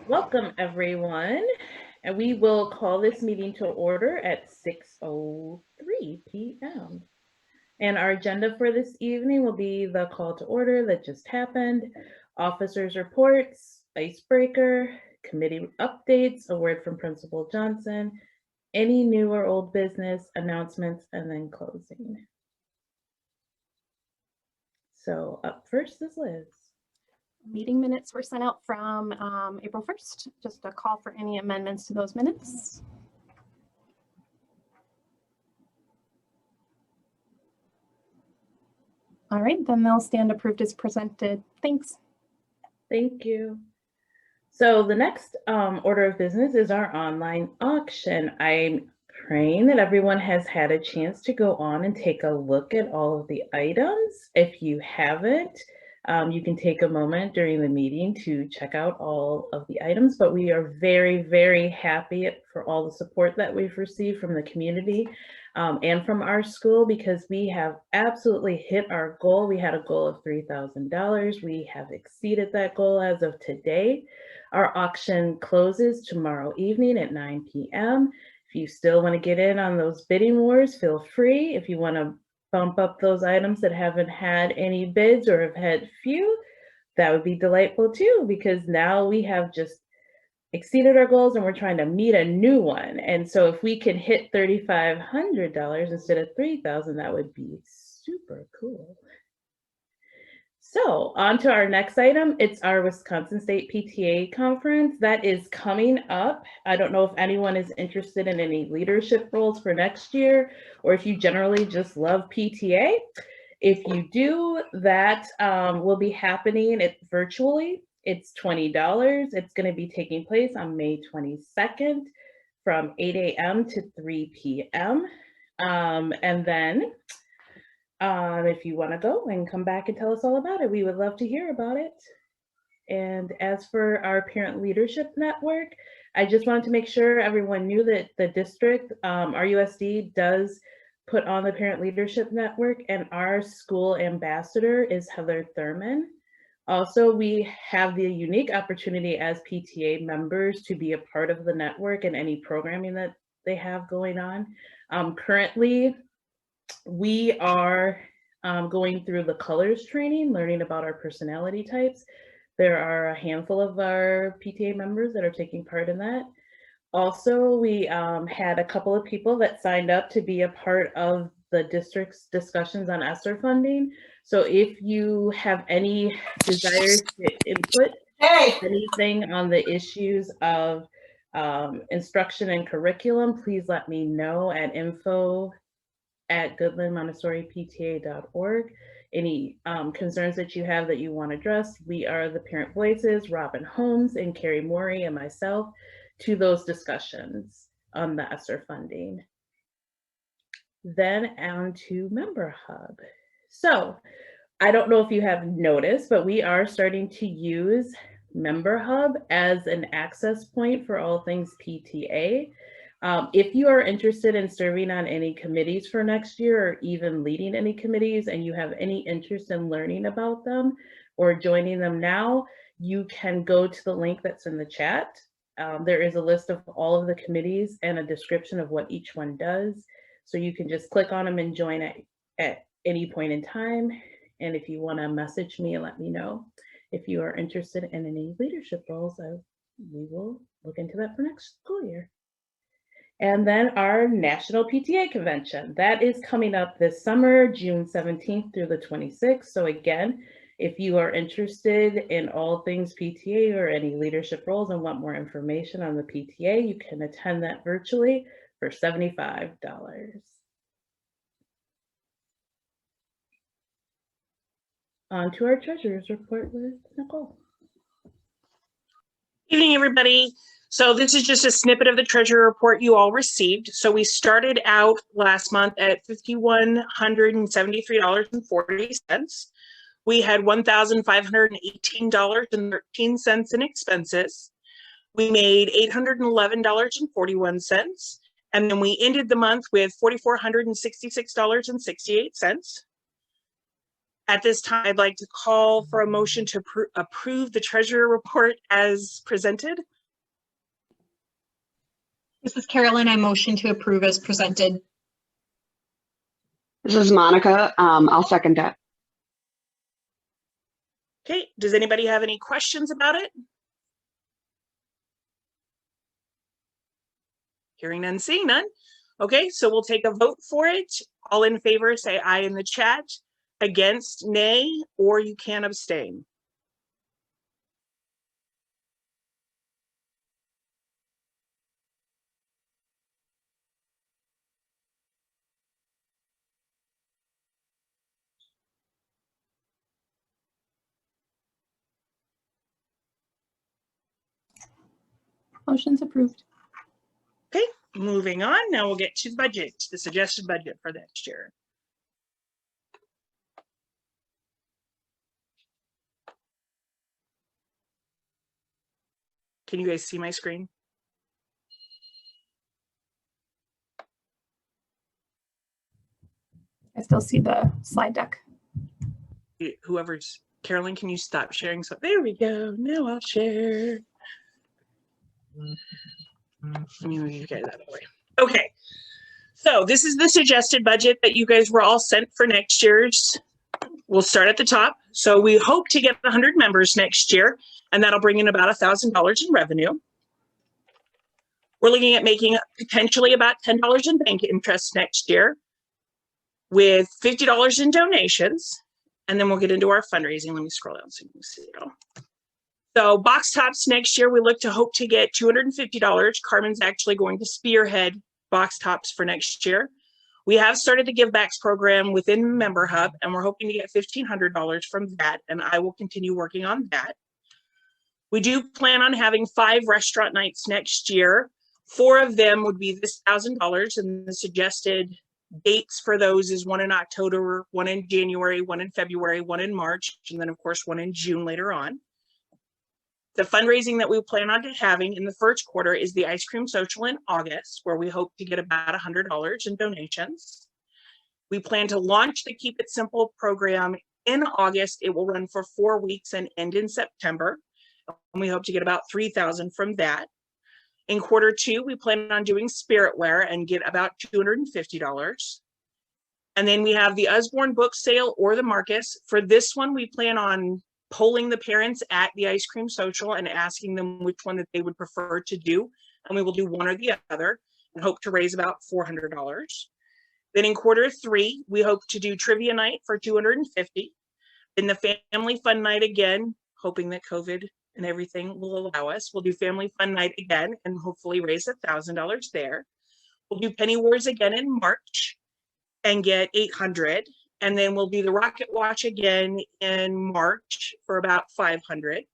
Welcome, everyone, and we will call this meeting to order at 6:03 p.m. And our agenda for this evening will be the call to order that just happened, officers' reports, icebreaker, committee updates, a word from Principal Johnson, any new or old business, announcements, and then closing. So up first is Liz. Meeting minutes were sent out from April 1st. Just a call for any amendments to those minutes. All right, then they'll stand approved as presented. Thanks. Thank you. So the next order of business is our online auction. I'm praying that everyone has had a chance to go on and take a look at all of the items. If you haven't, you can take a moment during the meeting to check out all of the items, but we are very, very happy for all the support that we've received from the community and from our school, because we have absolutely hit our goal. We had a goal of $3,000. We have exceeded that goal as of today. Our auction closes tomorrow evening at 9 p.m. If you still want to get in on those bidding wars, feel free. If you want to bump up those items that haven't had any bids or have had few, that would be delightful too, because now we have just exceeded our goals and we're trying to meet a new one. And so if we can hit $3,500 instead of $3,000, that would be super cool. So on to our next item. It's our Wisconsin State PTA conference that is coming up. I don't know if anyone is interested in any leadership roles for next year, or if you generally just love PTA. If you do, that will be happening virtually. It's $20. It's going to be taking place on May 22nd from 8 a.m. to 3 p.m. And then if you want to go and come back and tell us all about it, we would love to hear about it. And as for our Parent Leadership Network, I just wanted to make sure everyone knew that the district, RUSD, does put on the Parent Leadership Network, and our school ambassador is Heather Thurman. Also, we have the unique opportunity as PTA members to be a part of the network and any programming that they have going on. Currently, we are going through the colors training, learning about our personality types. There are a handful of our PTA members that are taking part in that. Also, we had a couple of people that signed up to be a part of the district's discussions on ESSER funding. So if you have any desires to input anything on the issues of instruction and curriculum, please let me know at info@goodlandmontessoripta.org. Any concerns that you have that you want addressed, we are the parent voices, Robin Holmes and Carrie Morey and myself, to those discussions on the ESSER funding. Then on to Member Hub. So I don't know if you have noticed, but we are starting to use Member Hub as an access point for all things PTA. If you are interested in serving on any committees for next year, or even leading any committees, and you have any interest in learning about them or joining them now, you can go to the link that's in the chat. There is a list of all of the committees and a description of what each one does. So you can just click on them and join at any point in time. And if you want to message me and let me know if you are interested in any leadership roles, we will look into that for next school year. And then our National PTA Convention, that is coming up this summer, June 17th through the 26th. So again, if you are interested in all things PTA or any leadership roles and want more information on the PTA, you can attend that virtually for $75. On to our treasurer's report with Nicole. Evening, everybody. So this is just a snippet of the treasurer report you all received. So we started out last month at $5,173.40. We had $1,518.13 in expenses. We made $811.41. And then we ended the month with $4,466.68. At this time, I'd like to call for a motion to approve the treasurer report as presented. This is Carolyn. I motion to approve as presented. This is Monica. I'll second that. Okay, does anybody have any questions about it? Hearing none, seeing none. Okay, so we'll take a vote for it. All in favor, say aye in the chat. Against, nay, or you can abstain. Motion's approved. Okay, moving on. Now we'll get to the budget, the suggested budget for next year. Can you guys see my screen? I still see the slide deck. Whoever's, Carolyn, can you stop sharing? So there we go. Now I'll share. Let me move you guys out of the way. Okay, so this is the suggested budget that you guys were all sent for next year's. We'll start at the top. So we hope to get 100 members next year, and that'll bring in about $1,000 in revenue. We're looking at making potentially about $10 in bank interest next year, with $50 in donations, and then we'll get into our fundraising. Let me scroll down so you can see it all. So box tops next year, we look to hope to get $250. Carmen's actually going to spearhead box tops for next year. We have started the Give Backs program within Member Hub, and we're hoping to get $1,500 from that, and I will continue working on that. We do plan on having 5 restaurant nights next year. 4 of them would be this $1,000, and the suggested dates for those is 1 in October, 1 in January, 1 in February, 1 in March, and then of course 1 in June later on. The fundraising that we plan on having in the first quarter is the ice cream social in August, where we hope to get about $100 in donations. We plan to launch the Keep It Simple program in August. It will run for 4 weeks and end in September. And we hope to get about $3,000 from that. In quarter 2, we plan on doing Spiritware and get about $250. And then we have the Usborne book sale or the Marcus. For this one, we plan on polling the parents at the ice cream social and asking them which one that they would prefer to do. And we will do one or the other and hope to raise about $400. Then in quarter 3, we hope to do trivia night for $250. Then the family fun night again, hoping that COVID and everything will allow us. We'll do family fun night again and hopefully raise $1,000 there. We'll do Penny Wars again in March and get $800. And then we'll do the Rocket Watch again in March for about $500.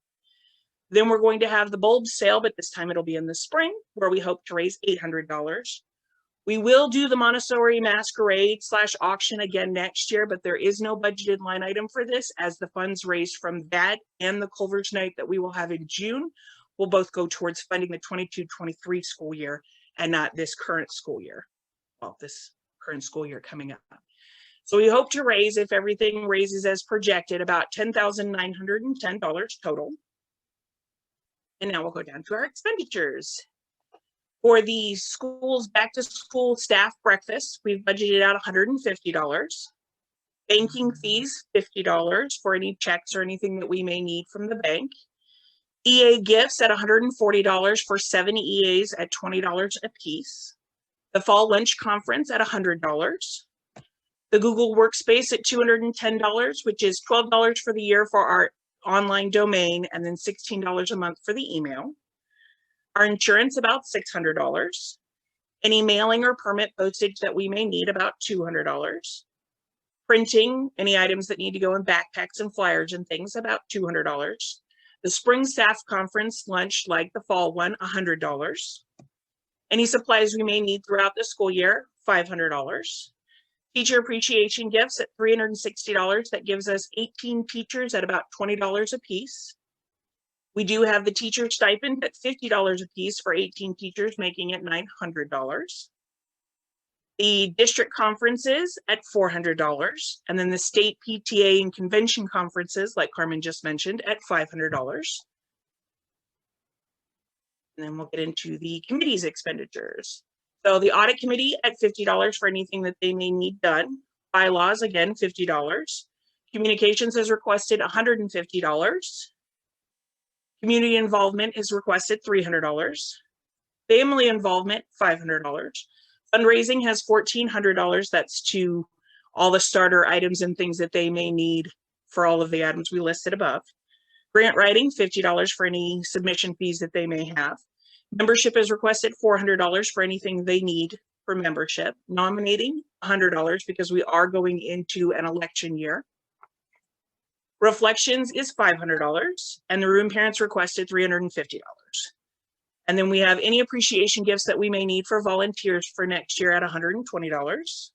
Then we're going to have the bulb sale, but this time it'll be in the spring, where we hope to raise $800. We will do the Montessori Masquerade / auction again next year, but there is no budgeted line item for this, as the funds raised from that and the Culver's Night that we will have in June will both go towards funding the 22-23 school year and not this current school year. Well, this current school year coming up. So we hope to raise, if everything raises as projected, about $10,910 total. And now we'll go down to our expenditures. For the school's back to school staff breakfast, we've budgeted out $150. Banking fees, $50 for any checks or anything that we may need from the bank. EA gifts at $140 for 7 EAs at $20 a piece. The fall lunch conference at $100. The Google Workspace at $210, which is $12 for the year for our online domain, and then $16 a month for the email. Our insurance about $600. Any mailing or permit postage that we may need about $200. Printing, any items that need to go in backpacks and flyers and things, about $200. The spring staff conference lunch, like the fall one, $100. Any supplies we may need throughout the school year, $500. Teacher appreciation gifts at $360. That gives us 18 teachers at about $20 a piece. We do have the teacher stipend at $50 a piece for 18 teachers, making it $900. The district conferences at $400, and then the state PTA and convention conferences, like Carmen just mentioned, at $500. And then we'll get into the committee's expenditures. So the audit committee at $50 for anything that they may need done. Bylaws, again, $50. Communications is requested $150. Community involvement is requested $300. Family involvement, $500. Fundraising has $1,400. That's to all the starter items and things that they may need for all of the items we listed above. Grant writing, $50 for any submission fees that they may have. Membership is requested $400 for anything they need for membership. Nominating, $100 because we are going into an election year. Reflections is $500, and the room parents requested $350. And then we have any appreciation gifts that we may need for volunteers for next year at $120.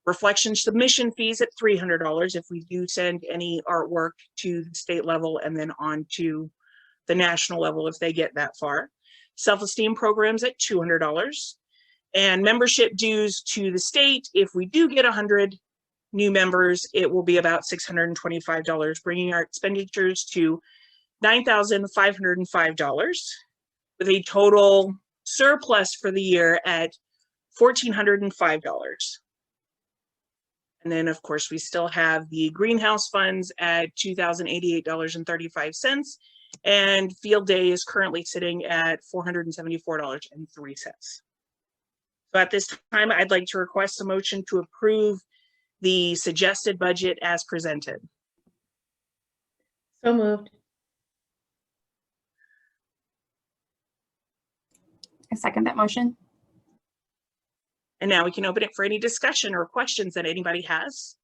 Reflection submission fees at $300 if we do send any artwork to the state level and then on to the national level if they get that far. Self-esteem programs at $200. And membership dues to the state, if we do get 100 new members, it will be about $625, bringing our expenditures to $9,505 with a total surplus for the year at $1,405. And then, of course, we still have the greenhouse funds at $2,088.35. And field day is currently sitting at $474.03. So at this time, I'd like to request a motion to approve the suggested budget as presented. So moved. I second that motion. And now we can open it for any discussion or questions that anybody has.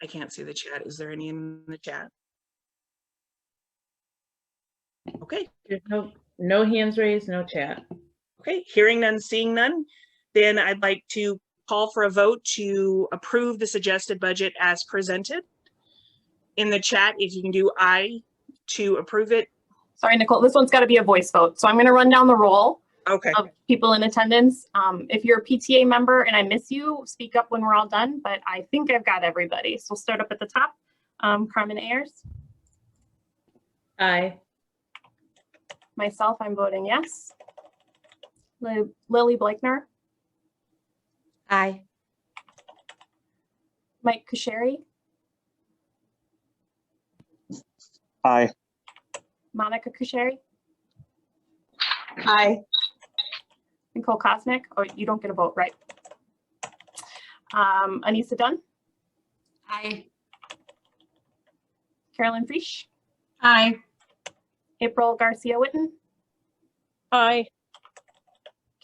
I can't see the chat. Is there any in the chat? Okay. There's no hands raised, no chat. Okay, hearing none, seeing none, then I'd like to call for a vote to approve the suggested budget as presented. In the chat, if you can do aye to approve it. Sorry, Nicole, this one's got to be a voice vote. So I'm going to run down the roll Okay. of people in attendance. If you're a PTA member and I miss you, speak up when we're all done, but I think I've got everybody. So we'll start up at the top. Carmen Ayers. Aye. Myself, I'm voting yes. Lily Blakner. Aye. Mike Kusheri. Aye. Monica Kusheri. Aye. Nicole Kosnick. Oh, you don't get a vote, right? Anissa Dunn. Aye. Carolyn Friesch. Aye. April Garcia Witten. Aye.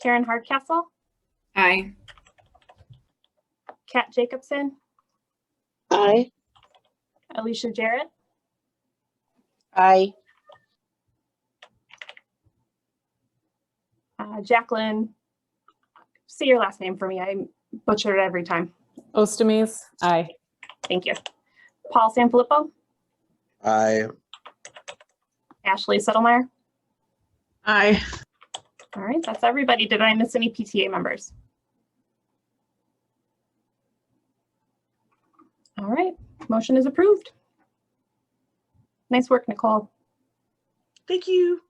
Karen Hardcastle. Aye. Kat Jacobson. Aye. Alicia Jarrett. Aye. Jacqueline. Say your last name for me. I butcher it every time. Ostomies. Aye. Thank you. Paul Sanfilippo. Aye. Ashley Settlemeyer. Aye. All right, that's everybody. Did I miss any PTA members? All right, motion is approved. Nice work, Nicole. Thank you.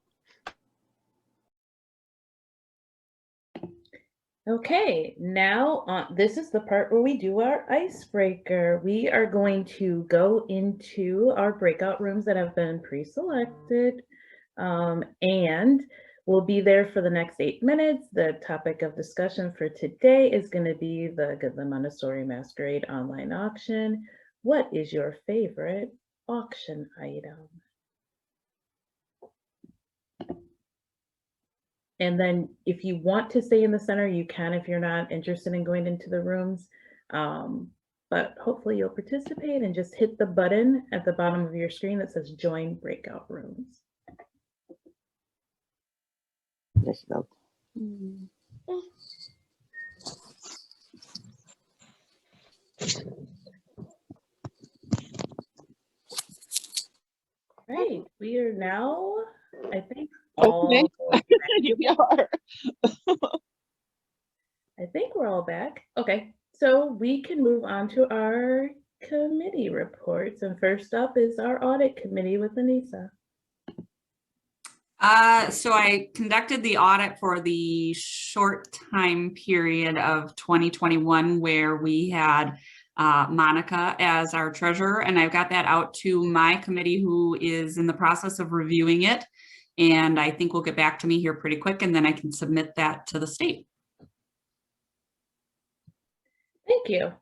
Okay, now this is the part where we do our icebreaker. We are going to go into our breakout rooms that have been pre-selected, and we'll be there for the next 8 minutes. The topic of discussion for today is going to be the Goodland Montessori Masquerade online auction. What is your favorite auction item? And then if you want to stay in the center, you can if you're not interested in going into the rooms. But hopefully you'll participate and just hit the button at the bottom of your screen that says join breakout rooms. Let's go. We are now, I think, all Here we are. I think we're all back. Okay, so we can move on to our committee reports. And first up is our audit committee with Anissa. So I conducted the audit for the short time period of 2021 where we had Monica as our treasurer, and I've got that out to my committee who is in the process of reviewing it. And I think will get back to me here pretty quick, and then I can submit that to the state. Thank you.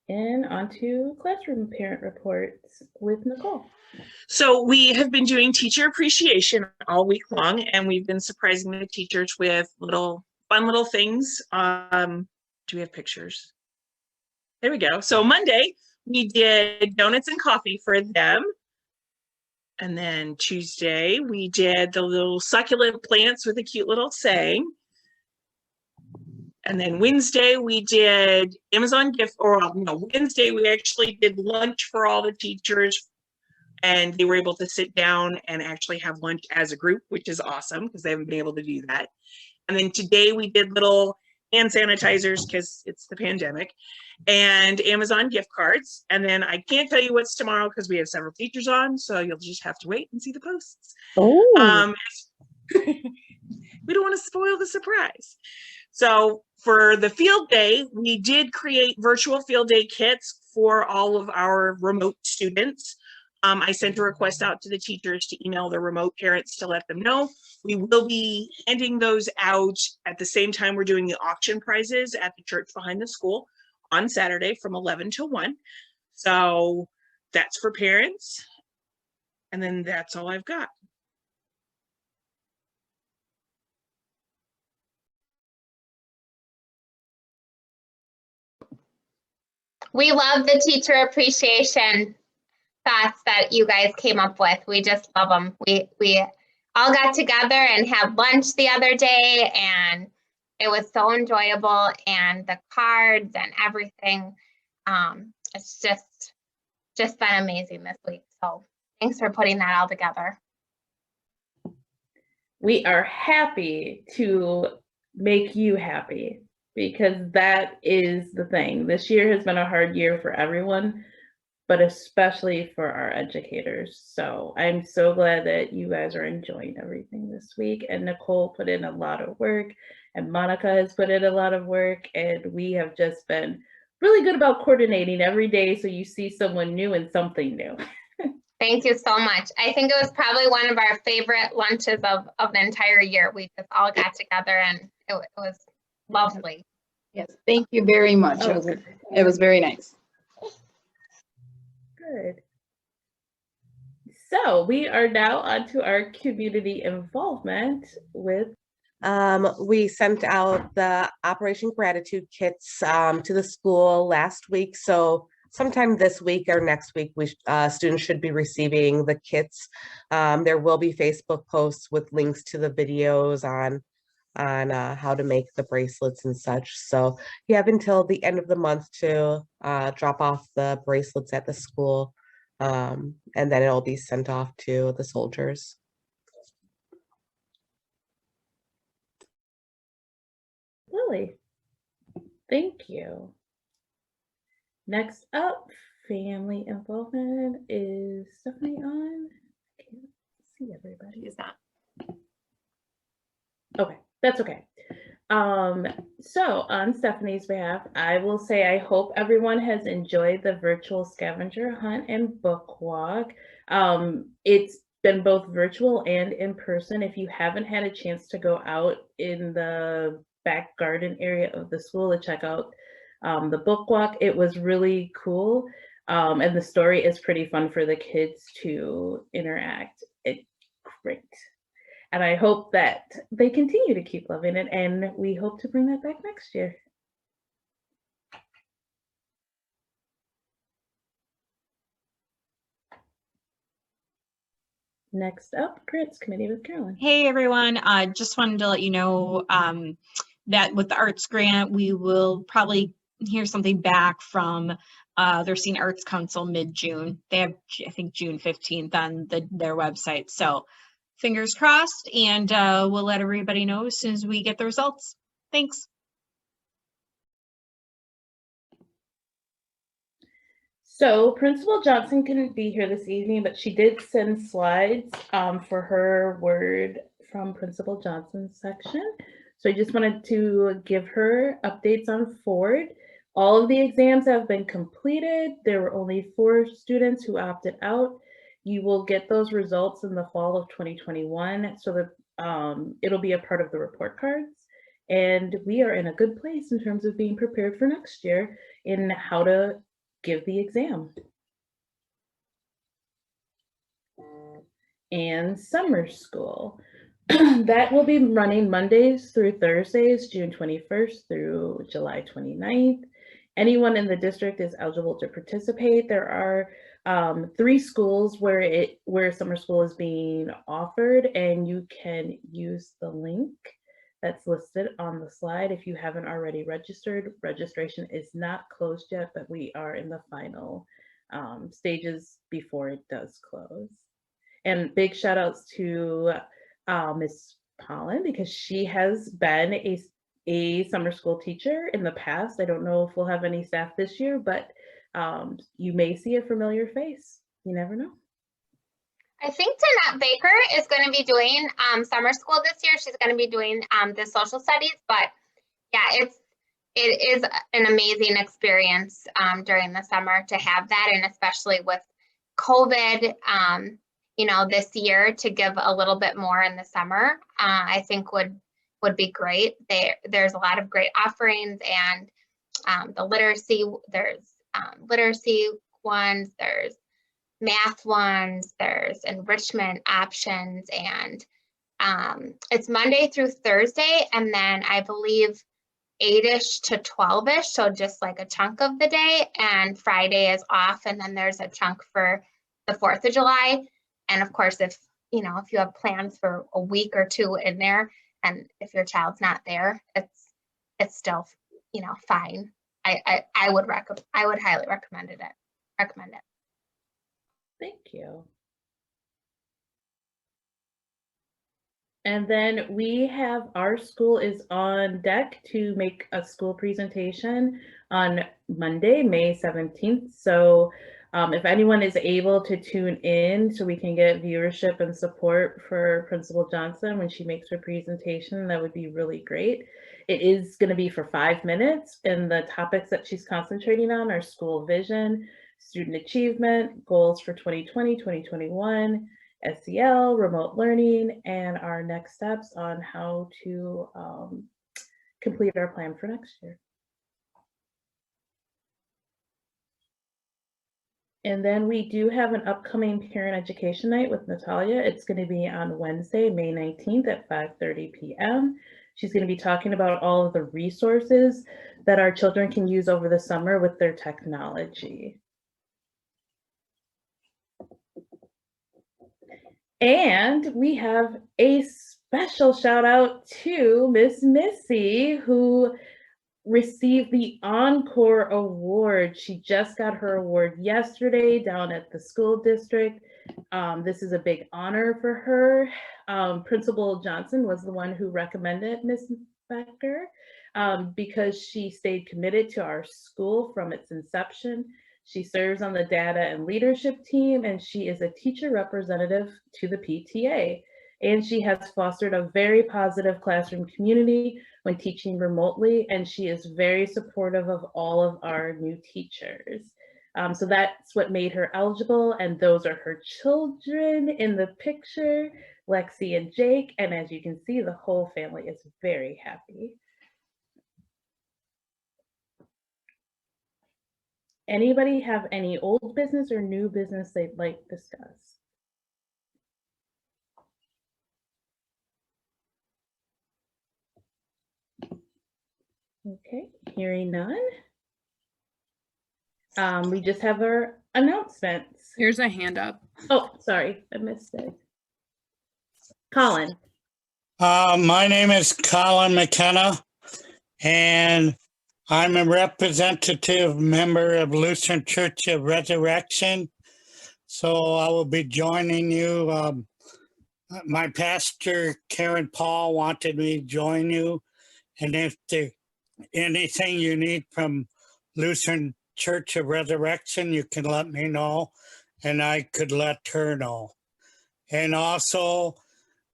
And on to classroom parent reports with Nicole. So we have been doing teacher appreciation all week long, and we've been surprising the teachers with fun little things. Do we have pictures? There we go. So Monday, we did donuts and coffee for them. And then Tuesday, we did the little succulent plants with a cute little saying. And then Wednesday, we did Amazon gift, Wednesday, we actually did lunch for all the teachers, and they were able to sit down and actually have lunch as a group, which is awesome because they haven't been able to do that. And then today we did little hand sanitizers because it's the pandemic, and Amazon gift cards. And then I can't tell you what's tomorrow because we have several teachers on, so you'll just have to wait and see the posts. Oh, We don't want to spoil the surprise. So for the field day, we did create virtual field day kits for all of our remote students. I sent a request out to the teachers to email the remote parents to let them know. We will be handing those out at the same time we're doing the auction prizes at the church behind the school on Saturday from 11 to 1. So that's for parents. And then that's all I've got. We love the teacher appreciation thoughts that you guys came up with. We just love them. We all got together and had lunch the other day, and it was so enjoyable, and the cards and everything. It's just been amazing this week. So thanks for putting that all together. We are happy to make you happy, because that is the thing. This year has been a hard year for everyone, but especially for our educators. So I'm so glad that you guys are enjoying everything this week. And Nicole put in a lot of work, and Monica has put in a lot of work, and we have just been really good about coordinating every day so you see someone new and something new. Thank you so much. I think it was probably one of our favorite lunches of the entire year. We just all got together, and it was lovely. Yes, thank you very much. Oh, it was very nice. Good. So we are now on to our community involvement with. We sent out the Operation Gratitude kits to the school last week. So sometime this week or next week, students should be receiving the kits. There will be Facebook posts with links to the videos on how to make the bracelets and such. So you have until the end of the month to drop off the bracelets at the school, and then it'll be sent off to the soldiers. Lily, thank you. Next up, family involvement. Is Stephanie on? I can't see everybody. Is that? Okay, that's okay. So on Stephanie's behalf, I will say I hope everyone has enjoyed the virtual scavenger hunt and book walk. It's been both virtual and in person. If you haven't had a chance to go out in the back garden area of the school to check out the book walk, it was really cool. And the story is pretty fun for the kids to interact. It's great. And I hope that they continue to keep loving it, and we hope to bring that back next year. Next up, Grants Committee with Carolyn. Hey everyone, just wanted to let you know that with the arts grant, we will probably hear something back from their Senior Arts Council mid-June. They have, I think, June 15th on their website. So fingers crossed, and we'll let everybody know as soon as we get the results. Thanks. So Principal Johnson couldn't be here this evening, but she did send slides for her word from Principal Johnson's section. So I just wanted to give her updates on Ford. All of the exams have been completed. There were only 4 students who opted out. You will get those results in the fall of 2021, so that it'll be a part of the report cards. And we are in a good place in terms of being prepared for next year in how to give the exam. And summer school. That will be running Mondays through Thursdays, June 21st through July 29th. Anyone in the district is eligible to participate. There are 3 schools where summer school is being offered, and you can use the link that's listed on the slide. If you haven't already registered, registration is not closed yet, but we are in the final stages before it does close. And big shout outs to Miss Pollen, because she has been a summer school teacher in the past. I don't know if we'll have any staff this year, but you may see a familiar face. You never know. I think Danette Baker is going to be doing summer school this year. She's going to be doing the social studies, but yeah, it is an amazing experience during the summer to have that, and especially with COVID, you know, this year, to give a little bit more in the summer, I think would be great. There's a lot of great offerings, and the literacy, there's literacy ones, there's math ones, there's enrichment options, and it's Monday through Thursday, and then I believe 8-ish to 12-ish, so just like a chunk of the day, and Friday is off, and then there's a chunk for the 4th of July. And of course, if you have plans for a week or 2 in there, and if your child's not there, it's still, fine. I would highly recommend it. Thank you. And then we have, our school is on deck to make a school presentation on Monday, May 17th. So if anyone is able to tune in so we can get viewership and support for Principal Johnson when she makes her presentation, that would be really great. It is going to be for 5 minutes, and the topics that she's concentrating on are school vision, student achievement, goals for 2020, 2021, SEL, remote learning, and our next steps on how to complete our plan for next year. And then we do have an upcoming parent education night with Natalia. It's going to be on Wednesday, May 19th at 5:30 p.m. She's going to be talking about all of the resources that our children can use over the summer with their technology. And we have a special shout out to Miss Missy, who received the Encore Award. She just got her award yesterday down at the school district. This is a big honor for her. Principal Johnson was the one who recommended Miss Becker because she stayed committed to our school from its inception. She serves on the data and leadership team, and she is a teacher representative to the PTA. And she has fostered a very positive classroom community when teaching remotely, and she is very supportive of all of our new teachers. So that's what made her eligible, and those are her children in the picture, Lexi and Jake, and as you can see, the whole family is very happy. Anybody have any old business or new business they'd like to discuss? Okay, hearing none. We just have our announcements. Here's a hand up. Oh, sorry, I missed it. Colin. My name is Colin McKenna, and I'm a representative member of Lutheran Church of Resurrection. So I will be joining you. My pastor, Karen Paul, wanted me to join you. And if there's anything you need from Lutheran Church of Resurrection, you can let me know and I could let her know. And also,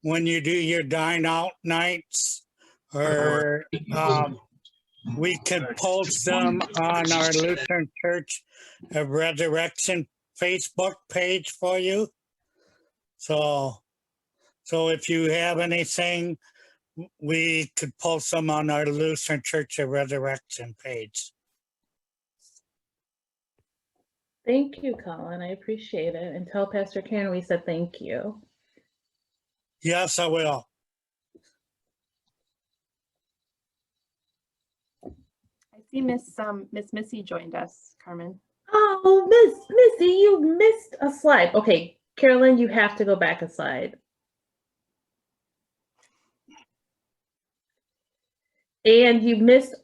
when you do your dine out nights, or we can post them on our Lutheran Church of Resurrection Facebook page for you. So if you have anything, we could post them on our Lutheran Church of Resurrection page. Thank you, Colin. I appreciate it. And tell Pastor Karen we said thank you. Yes, I will. I see Miss Missy joined us, Carmen. Oh, Miss Missy, you missed a slide. Okay, Carolyn, you have to go back a slide. And you missed,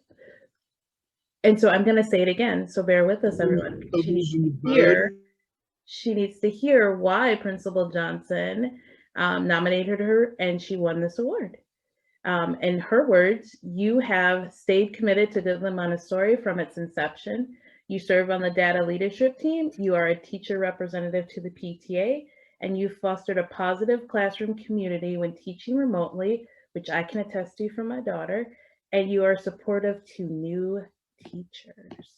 and so I'm going to say it again. So bear with us, everyone. She needs to hear why Principal Johnson nominated her and she won this award. In her words, you have stayed committed to Goodland Montessori from its inception. You serve on the data leadership team. You are a teacher representative to the PTA, and you fostered a positive classroom community when teaching remotely, which I can attest to from my daughter, and you are supportive to new teachers.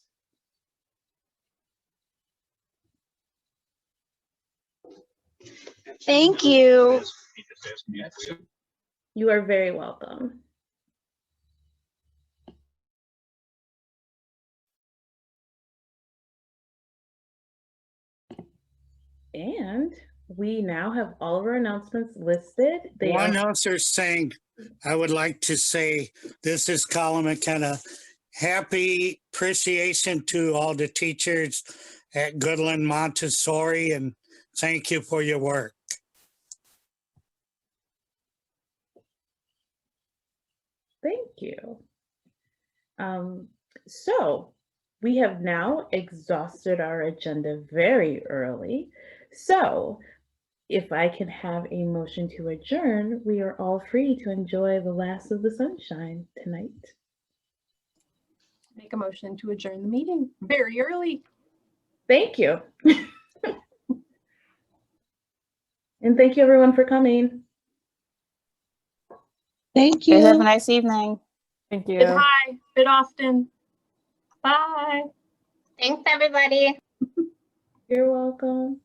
Thank you. You are very welcome. And we now have all of our announcements listed. One other thing I would like to say, this is Colin McKenna. Happy appreciation to all the teachers at Goodland Montessori, and thank you for your work. Thank you. So we have now exhausted our agenda very early. So if I can have a motion to adjourn, we are all free to enjoy the last of the sunshine tonight. Make a motion to adjourn the meeting very early. Thank you. And thank you everyone for coming. Thank you. Have a nice evening. Thank you. Bid high, bid often. Bye. Thanks, everybody. You're welcome.